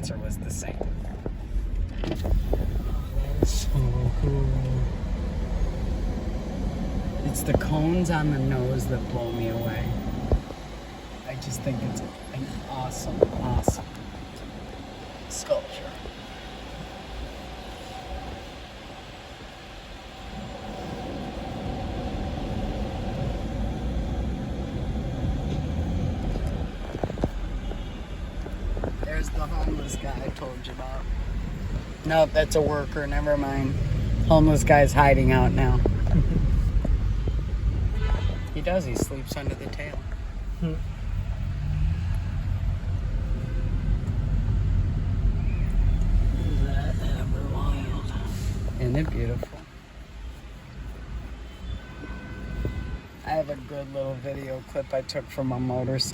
answer was the same. That's so cool. It's the cones on the nose that blow me away. I just think it's an awesome, awesome sculpture. There's the homeless guy I told you about. Nope, that's a worker, never mind. Homeless guy's hiding out now. He does, he sleeps under the tail. Is that ever wild? Isn't it beautiful? I have a good little video clip I took from a motorcycle.